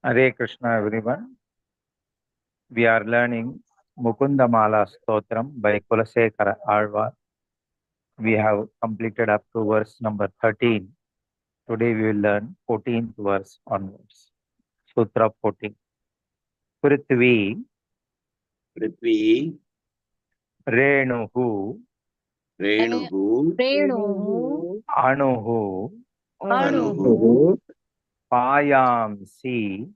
Hare Krishna, everyone. We are learning Mukundamala Stotram by Kulasekara Alvar. We have completed up to verse number 13. Today we will learn 14th verse onwards. Sutra 14. Prithvi Renuhu Anuhu Payamsi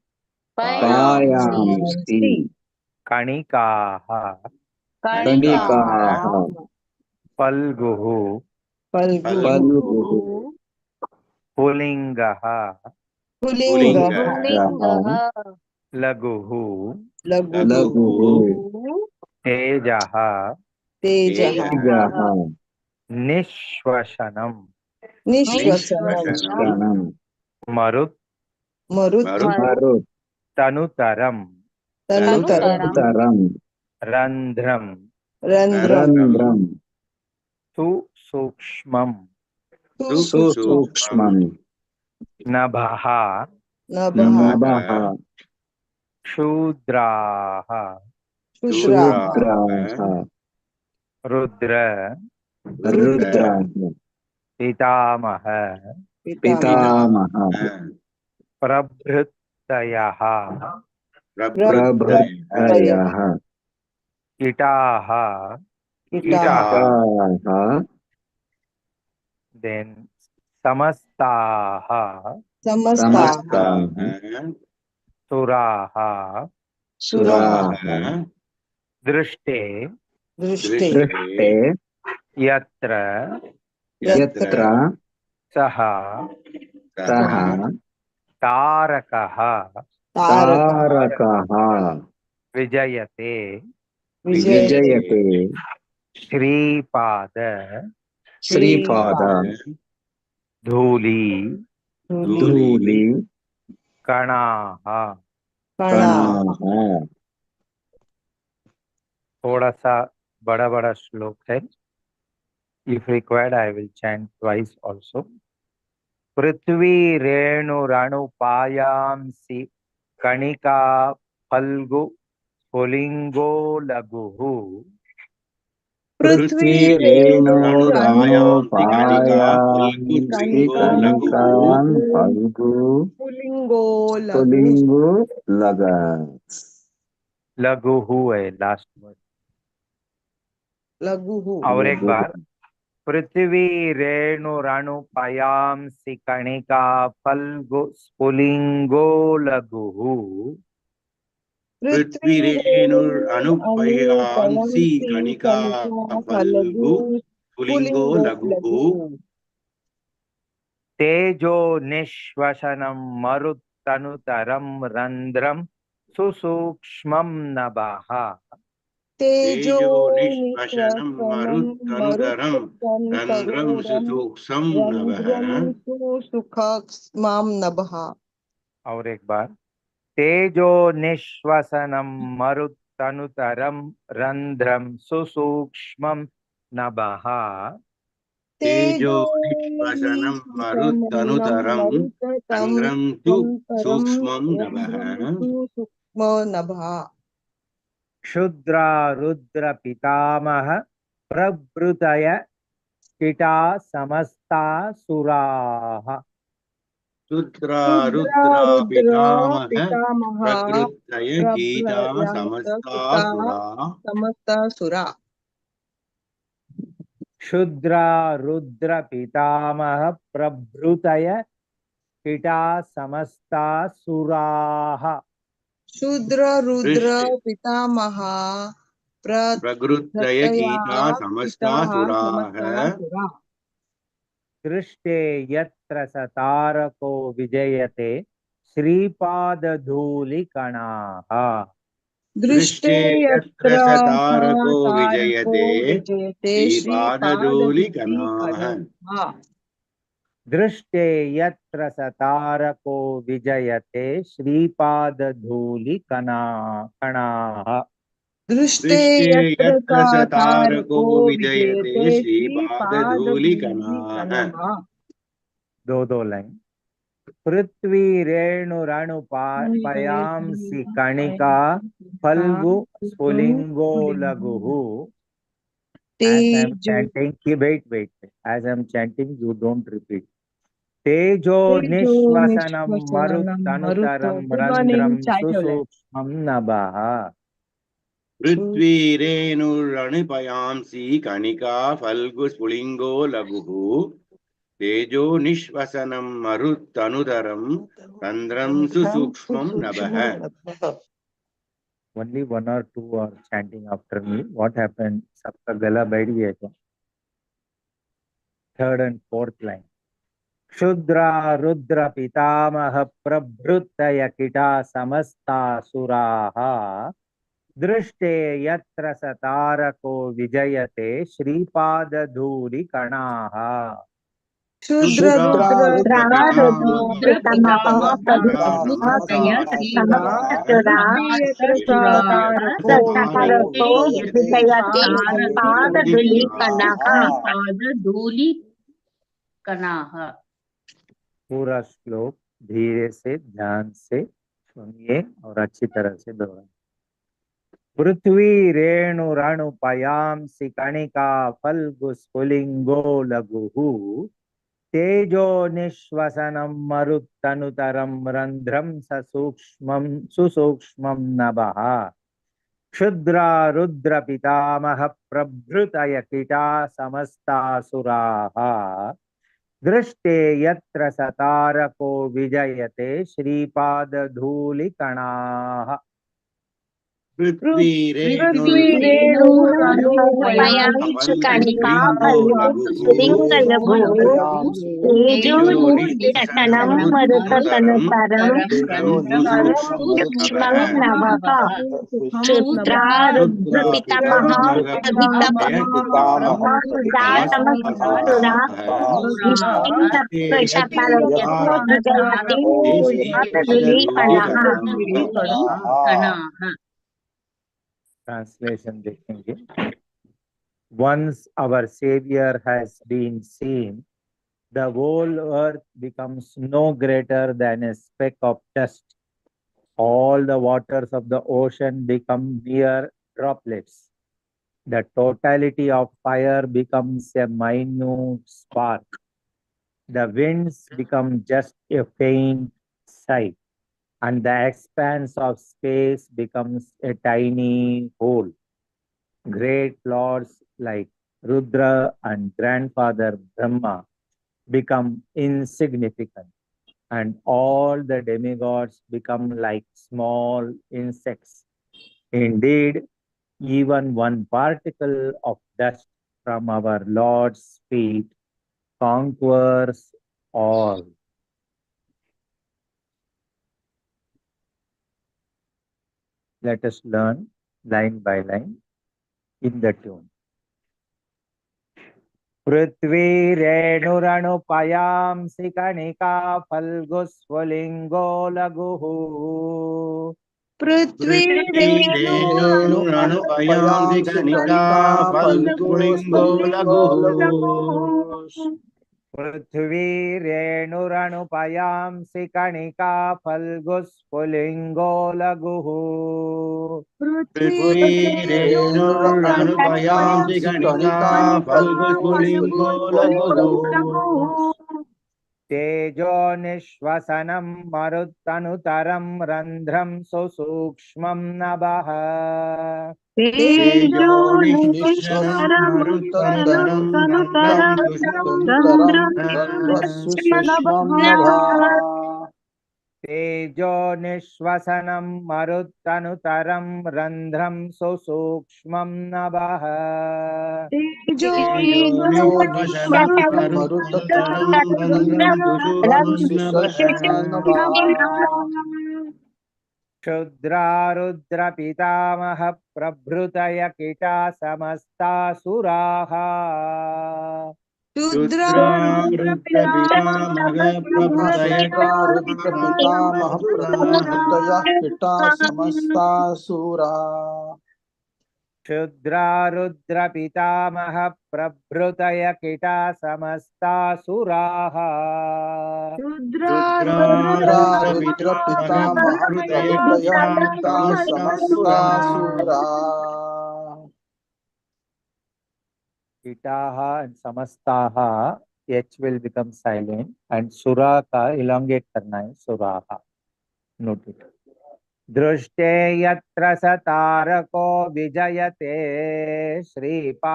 Kanikaha Falguhu Pulingaha Laguhu Tejaha Nishwasanam Marut Tanutaram Randhram Susukshmam Nabha Shudraha Rudra Pitamaha Prabhrutayaha Itaha then Samastaha Suraha Drishte Yatra Saha Tarakaha Vijayate Shripada Dhuli Kanaha. थोड़ा सा बड़ा बड़ा श्लोक है. If required, I will chant twice also. पृथ्वी रेणु रणु पायांसि कणिका फल्गु पुलिंगो लघुः. पृथ्वी रेणु रणु पायांसि कणिकान् फल्गु पुलिंगो लगस्. लघुः है last word. और एक बार. पृथ्वी रेणु रणु पायांसि कणिका फल्गु स्फुलिंगो लघुः. पृथ्वी रेणु अनुपयांसि कणिका फल्गु पुलिंगो लघुः. तेजो निश्वसनं मरुत्तनुतरं रंध्रं सुसूक्ष्मं नभः. तेजो निश्वसनं मरुत्तनुतरं रंध्रं सुसूक्ष्मं नभः. और एक बार. तेजो निश्वसनं मरुत्तनुतरं रंध्रं सुसूक्ष्मं नभः. तेजो निश्वसनं मरुत्तनुतरं रंध्रं सूक्ष्मं नभः. क्षुद्रा रुद्र पितामह प्रभृतय कीटा समस्ता सुराः. क्षुद्रा रुद्र पितामह प्रभृतय कीटा समस्ता सुरा. क्षुद्रा रुद्र पितामह प्रभृतय कीटा समस्ता सुराः. शूद्र रुद्र पितामह प्रभृतय कीटा समस्ता सुराः. दृष्टे यत्र सतारको विजयते श्रीपादधूलिकणाः. दृष्टे यत्र सतारको विजयते श्रीपादधूलिकणाः. दृष्टे यत्र सतारको विजयते श्रीपादधूलिकणाः. दृष्टे यत्र सतारको विजयते श्रीपादधूलिकणाः. दो लाइन. पृथ्वी रेणुरणुपायांसि कणिका फल्गु स्फुलिंगो लघुः. As I am chanting, wait. As I am chanting, you don't repeat. तेजो निश्वसनं मरुत्तनुतरं रन्ध्रं सुसूक्ष्मं नभः. पृथ्वीरेणुरणिपयांसि कणिका फल्गु स्फुलिंगो लघुः. तेजो निश्वसनं मरुत्तनुतरं रन्ध्रं सुसूक्ष्मं नभः. Only one or two are chanting after me. What happened? Sabka gala baith gaya kya? Third and fourth line. क्षुद्रा Rudra पितामह प्रभृतय किटा समस्ता सुराः. दृष्टे यत्र सतारको विजयते श्रीपाद धूलि कणाः. पूरा श्लोक धीरे से ध्यान से सुनिए और अच्छी तरह से दोहराइए. पृथ्वी रेणुरणुपयांसि कणिका फल्गु स्फुलिंगो लघुः. तेजो निश्वसनं मरुत्तनुतरं रन्ध्रं सुसूक्ष्मं नभः. क्षुद्रा रुद्र पितामह प्रभृतय कीटा समस्तासुराः. दृष्टे यत्र सतारको विजयते श्रीपाद धूलि कणाः. पृथ्वीरेणुरणुपयांसि कणिका फल्गु स्फुलिंगो लघुः. तेजो निश्वसनं मरुत्तनुतरं रन्ध्रं सुसूक्ष्मं नभः. क्षुद्रा रुद्र पितामह Translation देखेंगे. Once our Savior has been seen, the whole earth becomes no greater than a speck of dust. All the waters of the ocean become mere droplets. The totality of fire becomes a minute spark. The winds become just a faint sigh, and the expanse of space becomes a tiny hole. Great lords like Rudra and Grandfather Brahma become insignificant, and all the demigods become like small insects. Indeed, even one particle of dust from our Lord's feet conquers all. Let us learn line by line in the tune. पृथ्वी रेणुरणुपयांसि कणिका फल्गु स्फुलिंगो लघुः. पृथ्वी रेणुरणुपयांसि कणिका फल्गु स्फुलिंगो लघुः. पृथ्वी रेणुरणुपयांसि कणिका फल्गु स्फुलिंगो लघुः. पृथ्वी रेणुरणुपयांसि कणिका फल्गु स्फुलिंगो लघुः. तेजो निश्वसनं मरुत्तनुतरं रन्ध्रं सुसूक्ष्मं नभः. तेजो निश्वसनं मरुत्तनुतरं रन्ध्रं सुसूक्ष्मं नभः. तेजो निश्वसनं मरुत्तनुतरं रन्ध्रं सुसूक्ष्मं नभः. क्षुद्रा रुद्र पितामह प्रभृतय कीटा समस्तासुराः. क्षुद्रा रुद्र पितामह प्रभृतय कीटा समस्तासुरा. क्षुद्रा रुद्र पितामह प्रभृतय किटा समस्तासुराः रुद्रा रुद्र पितामह प्रभृतय पिता समस्तासुरा Kitaha and samastaha, H will become silent and sura ka elongate karna hai, suraha. Note it. दृष्टे यत्र सतारको विजयते श्रीपादधूलिकणाः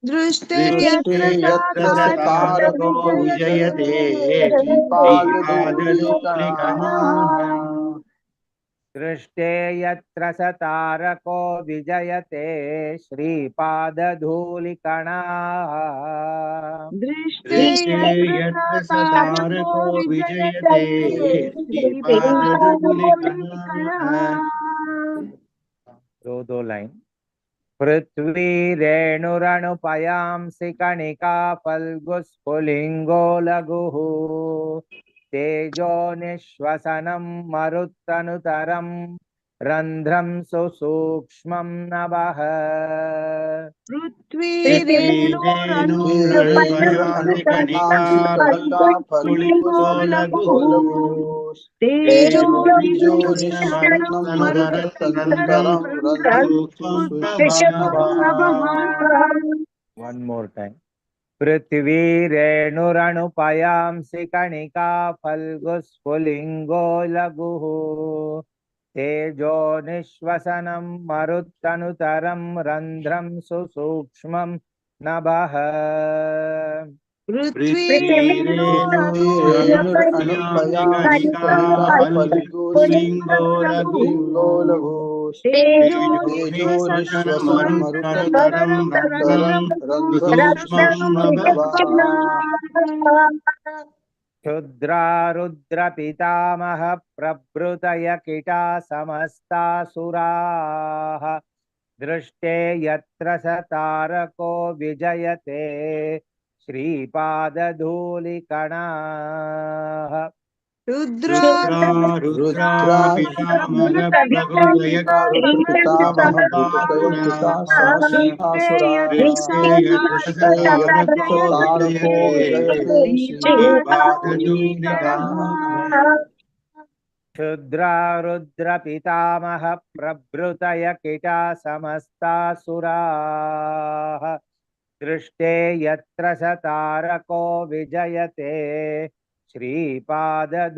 दृष्टे दृष्टे यत्र सतारको विजयते श्रीपादधूलिकणाः दृष्टे यत्र सतारको विजयते श्रीपादधूलिकणाः दृष्टे दृष्टे यत्र सतारको विजयते श्रीपादधूलिकणाः दो लाइन पृथ्वी रेणुरणुपयांसि कणिका फल्गुस्फुलिंगो लघुः तेजो निश्वसनं मरुत्तनुतरं रंध्रं सुसूक्ष्मं नभः पृथ्वी रेणुरणुपयांसि कणिका फल्गुस्फुलिंगो लघुः तेजो तेजो निश्वसनमरुत्तनुतरं One more time. पृथ्वी रेणुरणुपयांसि कणिका फल्गुस्फुलिंगो लघुः तेजो निश्वसनं मरुत्तनुतरं रंध्रं सुसूक्ष्मं नभः पृथ्वी रेणुरणुपयांसि कणिका फल्गुस्फुलिंगो लघुः तेजो निश्वसनमरुत्तनुतरं रन्ध्रं नभः क्षुद्रा रुद्र पितामह प्रभृतय किटा समस्तासुराः दृष्टे यत्र सतारको विजयते श्रीपादधूलिकणाः रुद्रा रुद्रा पितामह प्रभृतय पितामह प्रभृतय पिता समस्तासुरा दृष्टे यत्र सतारको विजयते श्रीपादधूलिकणाः क्षुद्रा रुद्र पितामह प्रभृतय किटा समस्तासुराः दृष्टे यत्र सतारको विजयते श्रीपादधूलिकणाः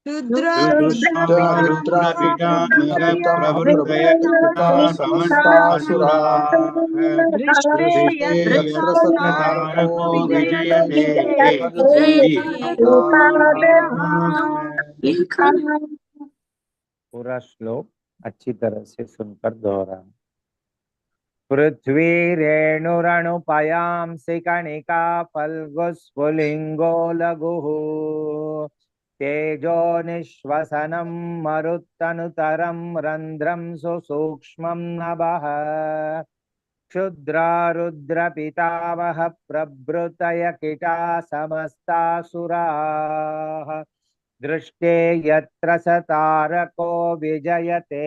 रुद्रा रुद्रा पितामह प्रभृतय पिता समस्तासुरा दृष्टे दृष्टे यत्र सतारको विजयते पूरा श्लोक अच्छी तरह से सुनकर दोहराना। पृथ्वी रेणुरणुपयांसि कणिका फल्गुस्फुलिंगो लघुः तेजो निश्वसनं मरुत्तनुतरं रंध्रं सुसूक्ष्मं नभः क्षुद्रा रुद्र पितामह प्रभृतय किटा समस्तासुराः दृष्टे यत्र सतारको विजयते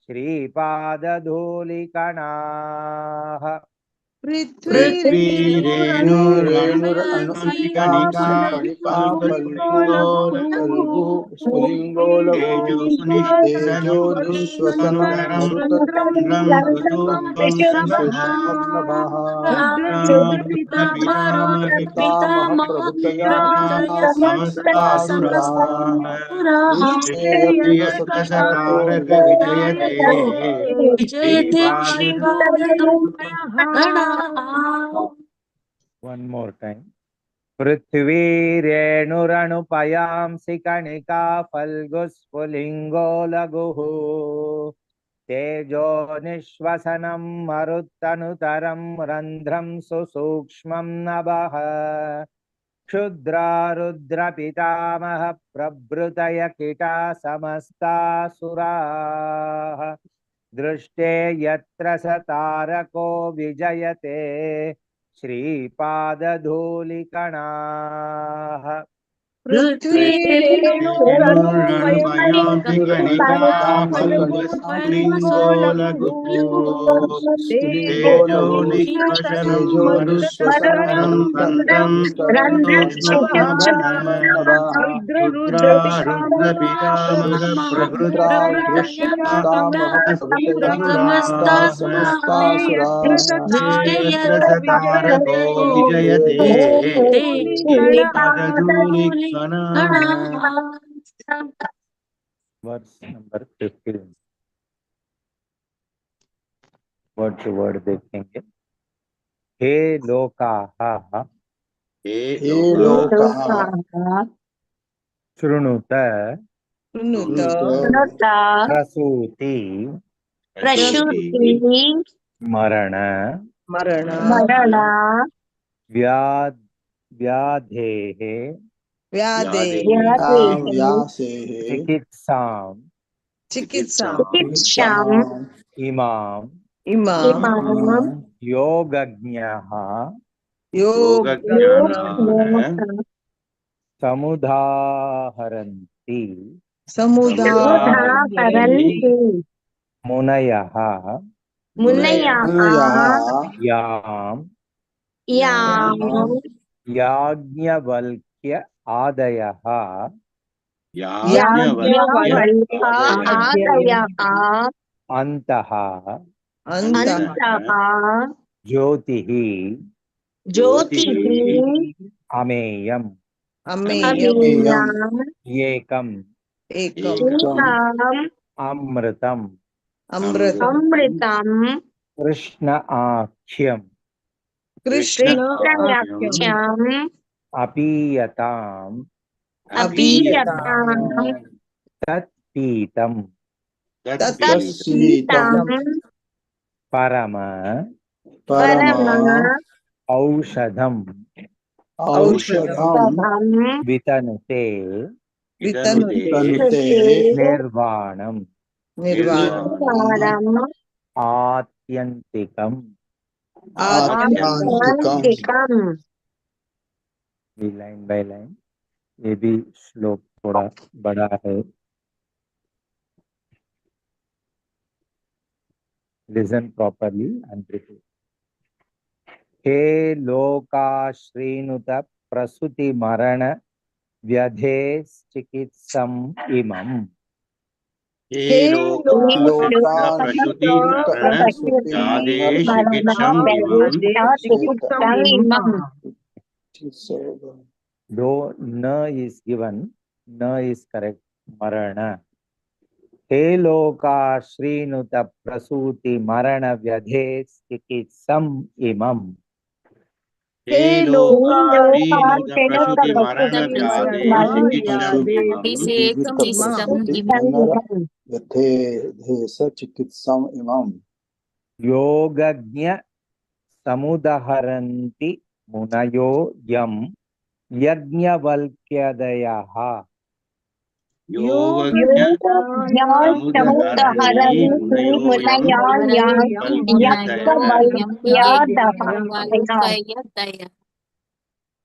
श्रीपादधूलिकणाः पृथ्वी रेणुरणुपयांसि कणिका फल्गुस्फुलिंगो लघुः तेजो निश्वसनं मरुत्तनुतरं सुसूक्ष्मं नभः पितामह प्रभृतय समस्तासुरा दृष्टे यत्र सतारको विजयते One more time. पृथ्वी रेणुरणुपयांसि कणिका फल्गुस्फुलिंगो लघुः तेजो निश्वसनं मरुत्तनुतरं रंध्रं सुसूक्ष्मं नभः क्षुद्रा रुद्र पितामह प्रभृतय किटा समस्तासुराः दृष्टे यत्र सतारको विजयते श्रीपादधूलिकणाः स्फुलिंगोल तेजो दुःश्वसनं रन्ध्रं रुद्रादृष्टामः प्रभृतयः समस्तासुरा विजयते Verse number 15. Word to word देखेंगे. हे लोकाः हे लोकाः शृणुत प्रसूति मरण व्याधेः चिकित्सां इमां योगज्ञः समुदाहरन्ति मुनयः यां याज्ञवल्क्य आदयः अन्तः ज्योतिः अमेयम् एकम् अमृतम् कृष्ण आख्यम् अपीयताम् तत्पीतम् परम औषधम् वितनुते निर्वाणम् आत्यंतिकम्. लाइन बाय लाइन, ये भी श्लोक थोड़ा बड़ा है. Listen properly and repeat. हे लोकाश्रीनुत प्रसूति मरण व्यधे चिकित्सम इमम्. हे लोकाश्रीनुत प्रसूति Though na is given, na is correct. Marana. हे लोकाश्रीनुत प्रसूति मरण व्यधे चिकित्सम इमम्. हे लोकाश्रीनुत प्रसूति मरण चिकित्सम इमम्. योगज्ञ समुदहरन्ति मुनयो यम यज्ञवल्क्यादयः.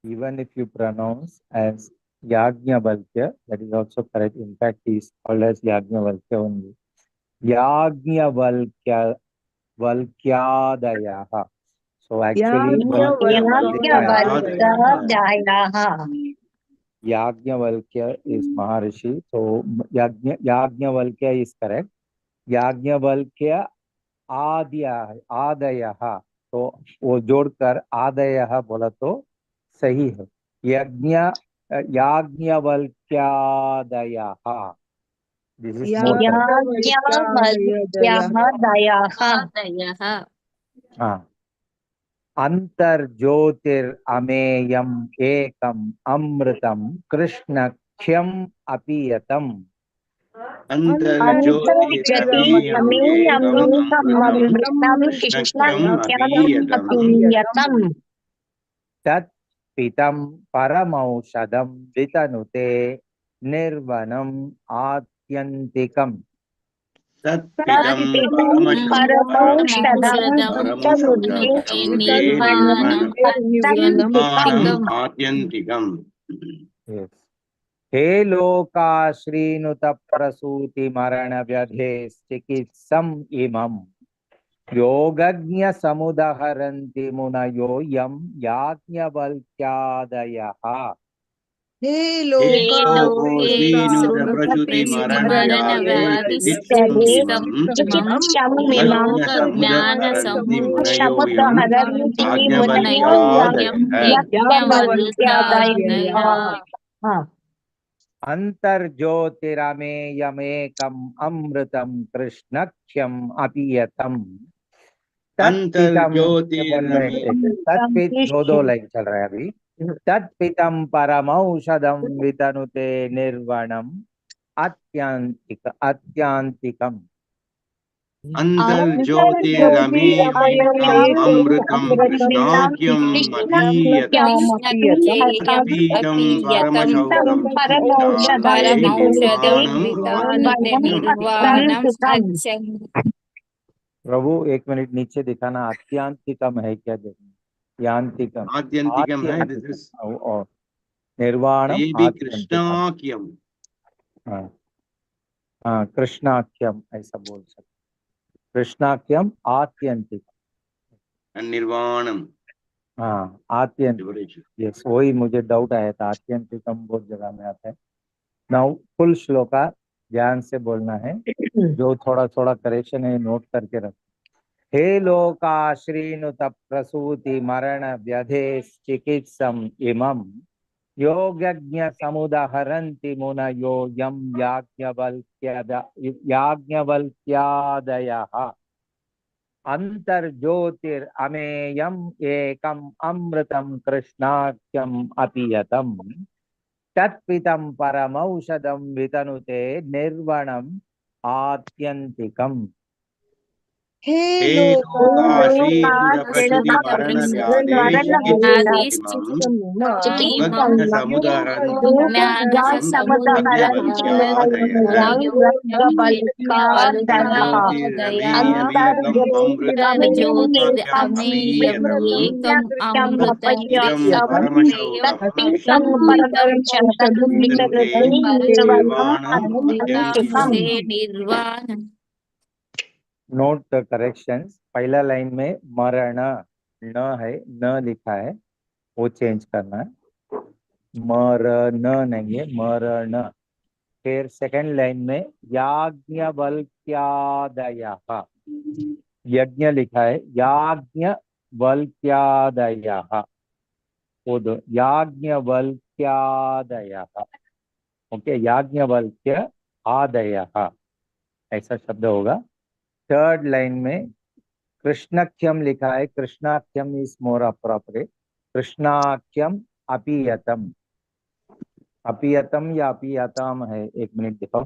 Even if you pronounce as Yajnavalkya, that is also correct. In fact, he is called as Yajnavalkya only. Yajnavalkya Valkyadayaha. So actually, Yajnavalkya is Maharishi. So Yajnavalkya is correct. Yajnavalkya आदयः. तो वो जोड़कर आदयः बोला तो सही है. याज्ञवल्क्यादयः. This is more अंतर्ज्योतिर अमेयम् एकम् अमृतम् कृष्णख्यम् अपीयतम्. तत्पितं परमौषधं वितनुते निर्वनम् आत्यन्तिकम्. Yes. हे लोकाश्रीनुत प्रसूति मरण व्यधे चिकित्सम इमं योगज्ञ समुदहरन्ति मुनयो यम याज्ञवल्क्यादयः। हे हे लोका लोको श्रीनुत प्रसूति मरण व्याधे चिकित्सम् चिकित्सामिमं योगज्ञ समुदहरन्ति मुनयो यम् समुदहरन्ति मुनयो यं याज्ञवल्क्यादयः। यज्ञवल्क्यादयः। अंतर्ज्योतिरमेयमेकम् अमृतं कृष्णख्यम् अपीयतम् अंतर्ज्योतिरमे तत्पित दो लाइन चल रहा है अभी। तत्पितं परमौषधं वितनुते निर्वणम् अत्यांतिकम्। अंतर्ज्योतिरमेकम् अमृतं कृष्णाख्यम् अपीयतम् तत्पीतं परमौषधं परमौषधं प्रभु एक मिनट नीचे दिखाना, अत्यांतिकम है क्या देखना, यांतिकम आत्यंतिकम है और निर्वाणम ये भी आत्यंतिकम। कृष्णाख्यम। हाँ हाँ, कृष्णाख्यम ऐसा बोल सकते, कृष्णाख्यम आत्यंतिकम निर्वाणम। हाँ आत्यंतिक, यस वही मुझे डाउट आया था, आत्यंतिकम बहुत जगह में आता है। नाउ फुल श्लोका ध्यान से बोलना है, जो थोड़ा थोड़ा करेक्शन है नोट करके रख। हे लोकाश्रीनुत प्रसूति मरण व्यधे चिकित्सम इमं योगज्ञ समुदहरन्ति मुनयो यम याज्ञवल्क्यादयः। अंतर्ज्योतिरमेयम् एकम् अमृतं कृष्णाख्यम् अपीयतम् तत्पितं परमौषधं वितनुते निर्वणम् आत्यंतिकम्। हे हे लोका लोकाश्रीनुत प्रसूति मरण व्याधे चिकित्सम् योगज्ञ समुदहरन्ति मुनयम् याज्ञवल्क्यादयः। अंतर्ज्योतिरमेयमेकम् अमृतं कृष्णाख्यम् अपीयतम् तत्पितं परमौषधं वितनुते निर्वाणम् आत्यन्तिकम्। Note the corrections. पहला लाइन में मरण न है, न लिखा है, वो चेंज करना है, मरण नहीं है, मरण। फिर सेकंड लाइन में याज्ञवल्क्यादयः, यज्ञ लिखा है, याज्ञवल्क्यादयः, वो दो याज्ञवल्क्यादयः, ओके, याज्ञवल्क्य आदयः ऐसा शब्द होगा। थर्ड लाइन में कृष्णाख्यम लिखा है, कृष्णाख्यम इज मोर अप्रोप्रिएट, कृष्णाख्यम अपीयतम, अपीयतम या अपीयताम है, एक मिनट देखो,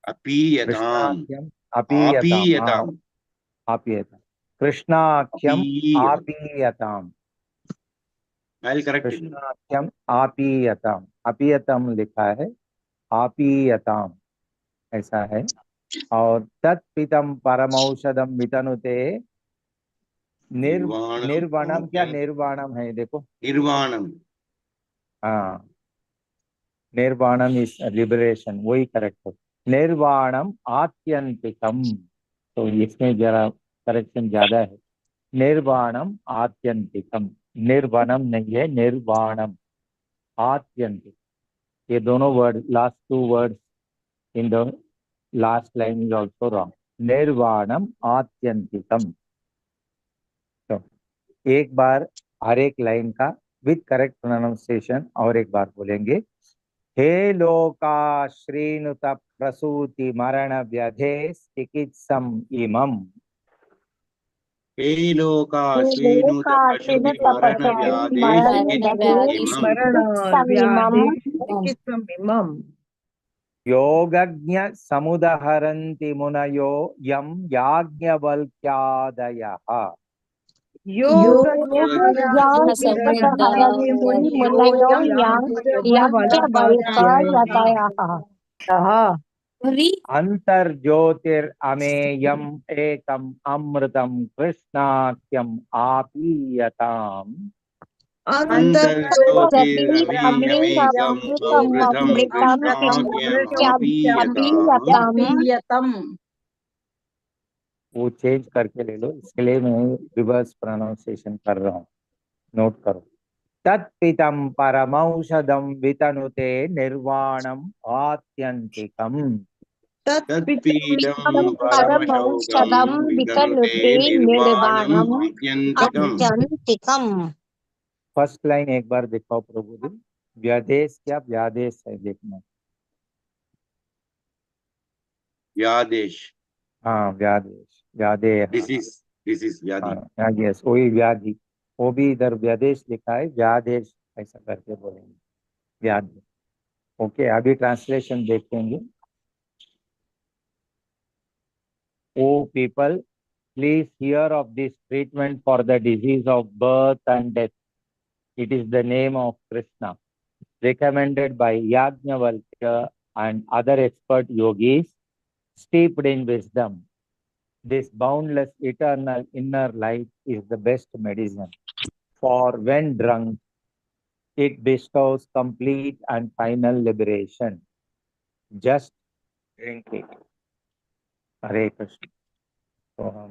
अपीयताम् कृष्णाख्यम अपीयताम, हाँ आपीयताम् अपीयताम, कृष्णाख्यम अपीयताम्। आपीयताम, I'll correct it. कृष्णाख्यम आपीयताम, अपीयतम लिखा है, आपीयताम ऐसा है। और तत्पितम परमौषधम वितनुते निर्वाणम क्या निर्वाणम है देखो, निर्वाणम। हाँ निर्वाणम इज लिबरेशन, वही करेक्ट है, निर्वाणम आत्यंतिकम, तो इसमें जरा करेक्शन ज्यादा है, निर्वाणम आत्यंतिकम, निर्वनम नहीं है, निर्वाणम आत्यंतिक, ये दोनों word, last two word in the last line is also wrong, निर्वाणम आत्यंतिकम। तो एक बार हर एक लाइन का विथ करेक्ट प्रोनाउंसिएशन और एक बार बोलेंगे। हे लोकाश्रीनुत प्रसूति मरण व्यधे चिकित्सम इमं हे लोका श्रीनुत प्रसूति मरण व्याधे चिकित्सम् योगज्ञ समुदहरन्ति मुनयो यम याज्ञवल्क्यादयः। अंतर्ज्योतिरमेयम् एकम् अमृतं कृष्णाख्यम् आपीयताम् अन्तर्ज्योतिरमीयमेकम् अमृतम् कृष्णाख्यमपीयताम्। वो चेंज करके ले लो, इसके लिए मैं रिवर्स प्रोनाउंसिएशन कर रहा हूँ, नोट करो। तत्पितं परमौषधं वितनुते निर्वाणम् आत्यन्तिकम्। तत्पीठं परमौषधं परमशौकं वितनुते वितनुते निर्वाणम् निर्वाणम् आत्यन्तिकम्। आत्यन्तिकम्। फर्स्ट लाइन एक बार दिखाओ प्रभु जी। व्यादेश क्या व्यादेश है देखना। व्यादेश, हाँ व्यादेश, व्यादेह। डिसीज व्याधि। हाँ यस, वही व्याधि, वो भी इधर व्यादेश लिखा है, व्यादेश ऐसा करके बोलेंगे, व्याधि। ओके, अभी ट्रांसलेशन देखेंगे। O people, please hear of this treatment for the disease of birth and death. It is the name of Krishna, recommended by Yajnavalkya and other expert yogis steeped in wisdom. This boundless eternal inner light is the best medicine. For when drunk, it bestows complete and final liberation. Just drink it. Hare Krishna. तो हम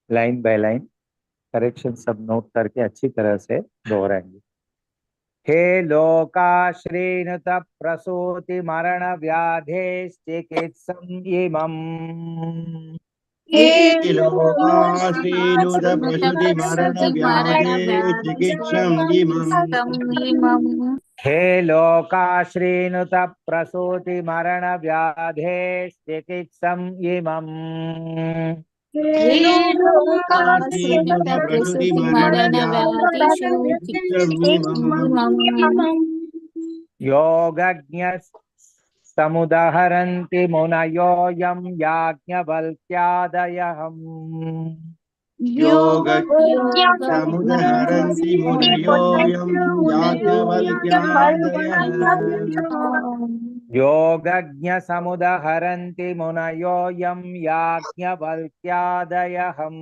line by line correction सब note करके अच्छी तरह से दोहराएंगे। हे लोकाश्रीनुत प्रसूति मरण व्याधेश्चिकित्सम् इमम्। हे लोकाश्रीनुत प्रसूति मरण व्याधे चिकित्सम् इमम्। हे लोकाश्रीनुत प्रसूति मरण व्याधेश्चिकित्सम् इमम्। हे लोकाश्रीनुत प्रसूति मरण व्याधिषु चिकित्सम् इमम्। योगज्ञ समुदहरन्ति मुनयोऽयं याज्ञवल्क्यादयहम्। योगसमुदहरन्ति मुनयोऽयं याज्ञवल्क्यादयः। योगज्ञ समुदहरन्ति मुनयोऽयं याज्ञवल्क्यादयहम्।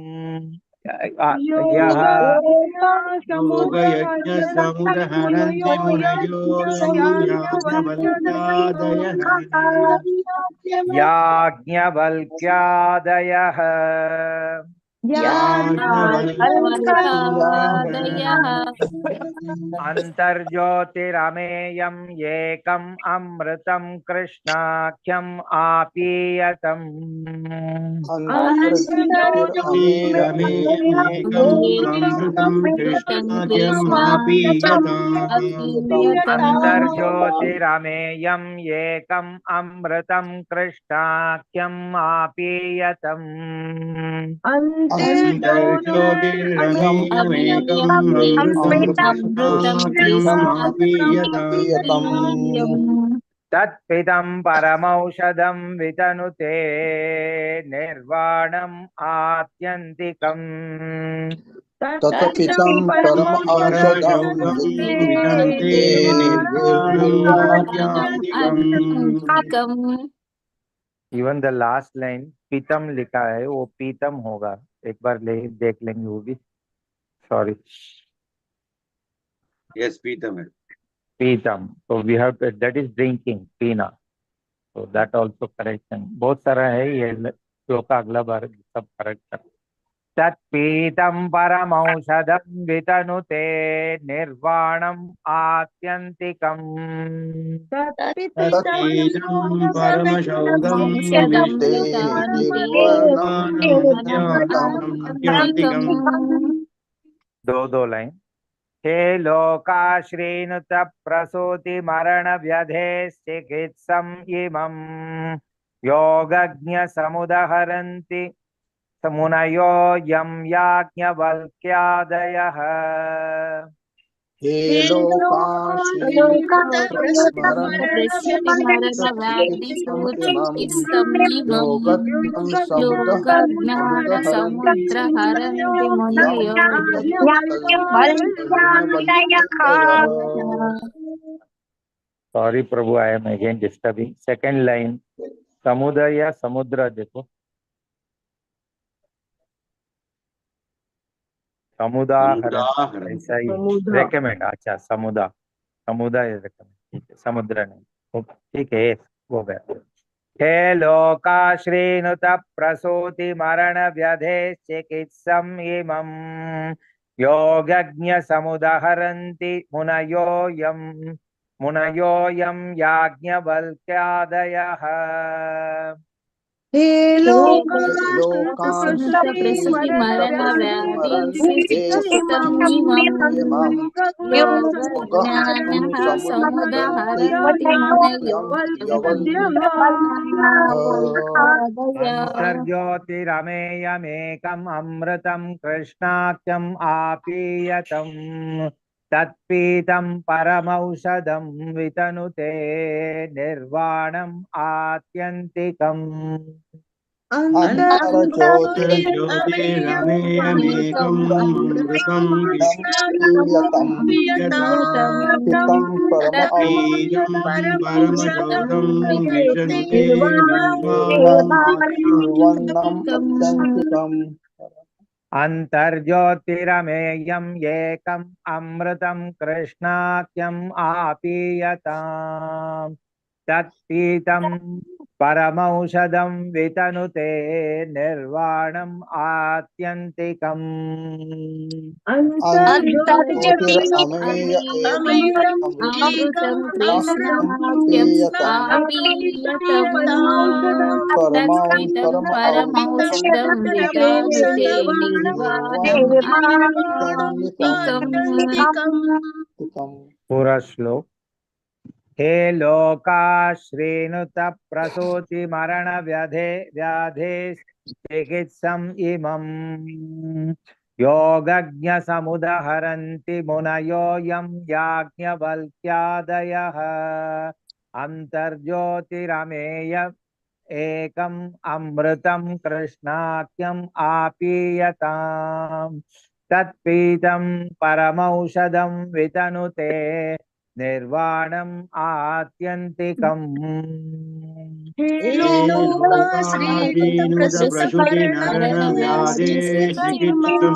योगयज्ञसमुदहरन्ति मुनयोऽयं याज्ञवल्क्यादयः। याज्ञवल्क्यादयः। अन्तर्ज्योतिरमेयम् एकम् अमृतं कृष्णाख्यम् आपीयतम्। अन्तर्ज्योतिरमेयमेकम् अमृतं कृष्णाख्यम् आपीयताम्। अन्तर्ज्योतिरमेयम् एकम् अमृतं कृष्णाख्यम् आपीयतम्। अन्तर्ज्योतिरमेयमेकम् अमृतं कृष्णाख्यम् आपीयताम्। तत्पितं परमौषधं वितनुते निर्वाणम् आत्यन्तिकम्। तत्पितं परम औषधं वितन्ते निर्वाणम् आत्यन्तिकम्। इवन द लास्ट लाइन पीतम लिखा है, वो पीतम होगा, एक बार ले देख लेंगे वो भी। सॉरी, यस पीतम है। पीतम, तो we have that is drinking, पीना, तो दैट आल्सो करेक्शन। बहुत सारा है ये श्लोक, अगला बार सब करेक्ट कर। तत्पीतं परमौषधं वितनुते निर्वाणम् आत्यन्तिकम्। तत्पीतं परमशौदं वितनुते निर्वाणमत्यन्तिकम्। दो लाइन। हे लोकाश्रीनुत प्रसूति मरण व्यधेश्चिकित्सम् इमम्। योगज्ञ समुदहरन्ति मुनयो यं याज्ञवल्क्यादयः। हे योगज्ञानसमुद्रहरन्ति मुनयो सॉरी प्रभु, I am again disturbing. Second line समुद्र या समुद्र देखो। समुदाहरण ऐसा ही समुदाहरण। रेकमेंड। अच्छा समुदाय रेकमेंड, समुद्र नहीं। ठीक है, वो गया। हे लोकाश्रीनुत प्रसूति मरण व्यधे चिकित्सम इमं योगज्ञ समुदहरन्ति मुनयोऽयं याज्ञवल्क्यादयः। हे लोकाश्रित प्रसूति मरण व्याधि चिकित्समिमं योगज्ञानः समुदहरन्ति मुनयो अन्तर्ज्योतिरमेयमेकम् अमृतं कृष्णाख्यम् आपीयतं तत्पीतं परमौषधं वितनुते निर्वाणम् आत्यन्तिकम्। ज्योतिरमेयमेकम् अमृतम् पीयतम् पितं परम तत्बीजं परमशोधं विष्णुते निर्वन्नम् अत्यन्तिकम्। अन्तर्ज्योतिरमेयम् एकम् अमृतं कृष्णाख्यम् आपीयताम् तत्पीतं परमौषधं वितनुते निर्वाणम् आत्यन्तिकम्। अन्तर्ज्योतिरमेय एकम् अमृतं कृष्णाख्यम् कृष्णाख्यम् पीयतम् आपीयतं तत्पितं परम परमौषधं वितानुते निर्वाणम् आत्यन्तिकम्। पूरा श्लोक। हे लोकाश्रीनुत प्रसूति मरण व्याधे चिकित्सम इमं योगज्ञ समुदहरन्ति मुनयो यं याज्ञवल्क्यादयः। अन्तर्ज्योतिरमेय एकम् अमृतं कृष्णाख्यम् आपीयताम् तत्पीतं परमौषधं वितनुते निर्वाणम् आत्यन्तिकम्। लोकाश्रीनुत प्रसूति मरण व्याधे चिकित्सम्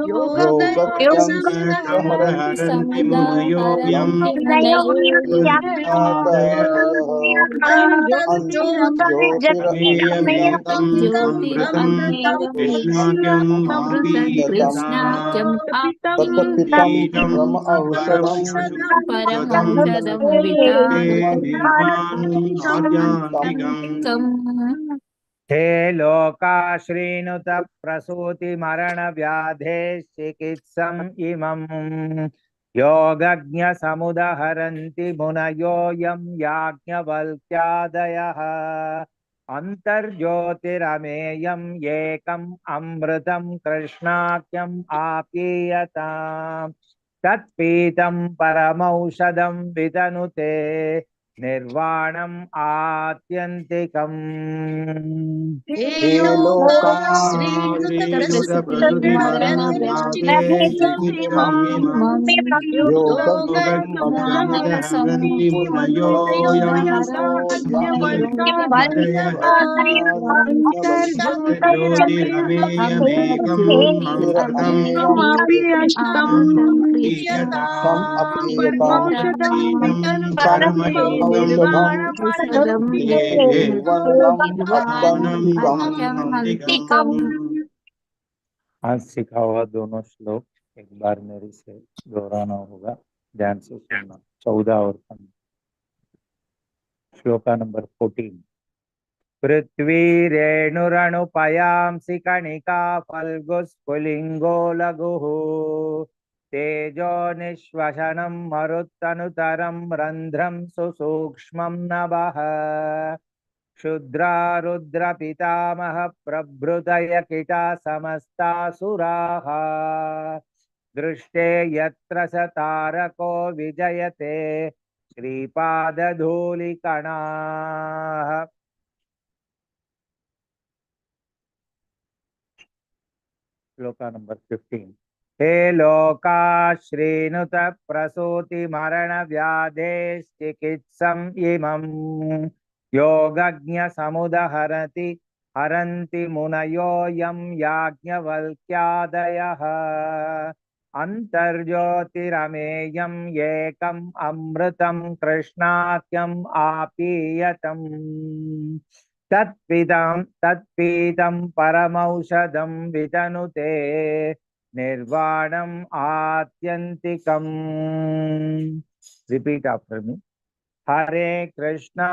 योगज्ञं समरन्ति समुदहरन्ति मुनयोऽयं याज्ञवल्क्यादयः। अन्तर्ज्योतिरमेयम् ज्योतिरमेयमेकम् अमृतम् कृष्णाख्यम् कृष्णाख्यम् आपीयताम् तत्पितं तत्बीजम् परम औषधम् परमौषधम् परमौषधं ते वितानुते निर्वाणम् आद्यान्तिकम्। हे लोकाश्रीनुत प्रसूति मरण व्याधे चिकित्सम इमं योगज्ञ समुदहरन्ति मुनयो यं याज्ञवल्क्यादयः। अन्तर्ज्योतिरमेयम् एकम् अमृतं कृष्णाख्यम् आपीयताम् तत्पीतं परमौषधं वितनुते निर्वाणम् आत्यन्तिकम्। हे लोकाश्रीनुत प्रसूति मरण व्याधे चिकित्समिमम् योगज्ञं योगज्ञसमुदहरन्ति मुनयोऽयं ज्योतिरमेयमेकम् अमृतम् तम अपीयताम् तत्पीतं परमशोधम् परमौषधम् ते निर्वन्नम् निर्वाणम् अत्यन्तिकम्। आत्यन्तिकम्। आज सीखा हुआ दोनों श्लोक एक बार मेरे से दोहराना होगा, ध्यान से सुनना। 14 और 15। श्लोका नंबर 14। पृथ्वी रेणुरणुपयांसि कणिका फल्गुस्फुलिङ्गो लघुः तेजो निःश्वसनं मरुत्तनुतरं रन्ध्रं सुसूक्ष्मं नभः क्षुद्रा रुद्रपितामह प्रभृतय किटा समस्तासुराः दृष्टे यत्र स तारको विजयते श्रीपादधूलिकणाः। श्लोका नंबर 15। हे लोकाश्रीनुत प्रसूति मरण व्याधे चिकित्सम इमं योगज्ञ समुदहरति हरन्ति मुनयो यं याज्ञवल्क्यादयः अन्तर्ज्योतिरमेयं एकम् अमृतं कृष्णाख्यम् आपीयतम् तत्पीतं परमौषधं वितनुते निर्वाणम् आत्यन्तिकम्. Repeat after me. Hare Krishna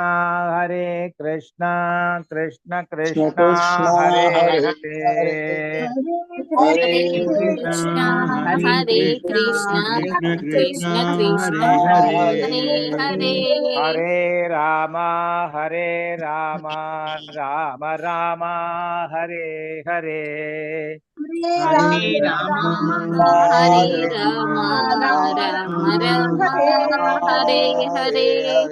Krishna Krishna Krishna Hare Hare Hare Hare Hare Krishna, Hare Hare Krishna, Krishna, Krishna Krishna Krishna, Krishna, Hare Hare. Hare Rama Rama Rama Hare Hare Hare Rama, Hare Hare Rama, Rama, Rama Rama, Hare Hare Hare. Hare